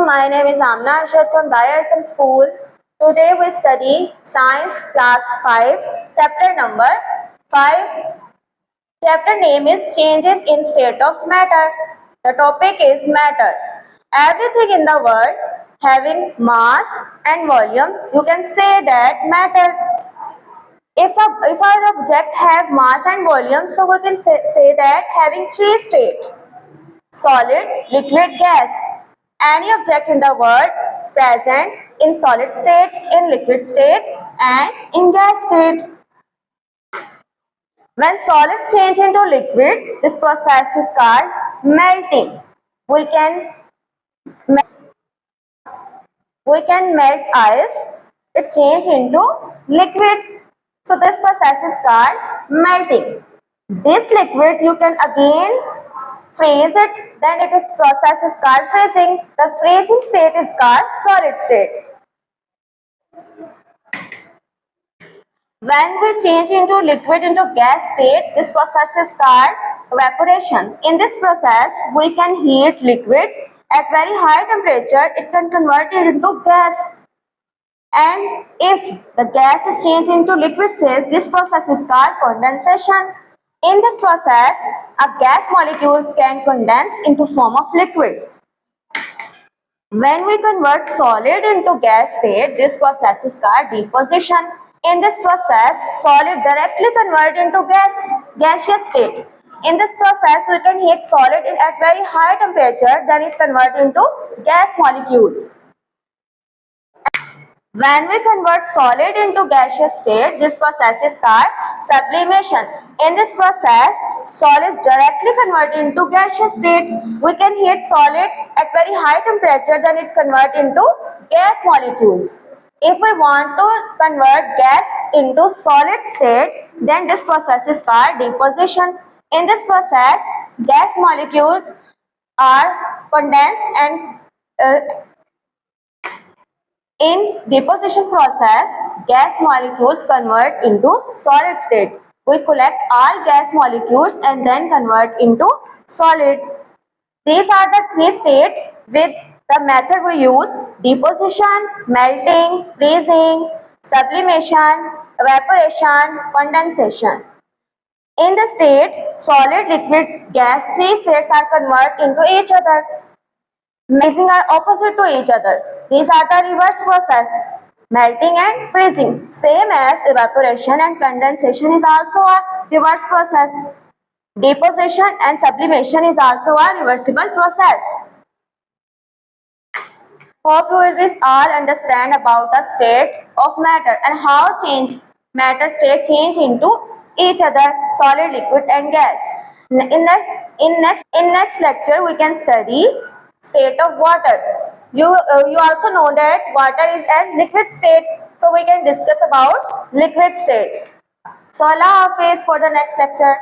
my name is Amna Arshad from Dar-e-arqam school. Today we study Science Class 5, Chapter number 5. Chapter name is Changes in State of Matter. The topic is matter. Everything in the world having mass and volume, you can say that matter. If an object have mass and volume, so we can say that having three states: solid, liquid, gas. Any object in the world present in solid state, in liquid state and in gas state. When solids change into liquid, this process is called melting. We can melt ice, it change into liquid. So this process is called melting. This liquid you can again freeze it, then it is process is called freezing. The freezing state is called solid state. When we change into liquid into gas state, this process is called evaporation. In this process, we can heat liquid at very high temperature. It can convert it into gas. And if the gas is changed into liquid state, this process is called condensation. In this process, a gas molecules can condense into form of liquid. When we convert solid into gas state, this process is called deposition. In this process, solid directly convert into gaseous state. In this process, we can heat solid at very high temperature, then it convert into gas molecules. When we convert solid into gaseous state, this process is called sublimation. In this process, solids directly convert into gaseous state. We can heat solid at very high temperature, then it convert into gas molecules. If we want to convert gas into solid state, then this process is called deposition. In this process, gas molecules are condensed and in deposition process, gas molecules convert into solid state. We collect all gas molecules and then convert into solid. These are the three states with the method we use: deposition, melting, freezing, sublimation, evaporation, condensation. In the state solid, liquid, gas, three states are converted into each other. Melting are opposite to each other. These are the reverse process. Melting and freezing, same as evaporation and condensation, is also a reverse process. Deposition and sublimation is also a reversible process. Hope you will all understand about the state of matter and how matter state change into each other, solid, liquid and gas. In next lecture we can study state of water. You also know that water is a liquid state, so we can discuss about liquid state. So Allah Hafiz for the next lecture.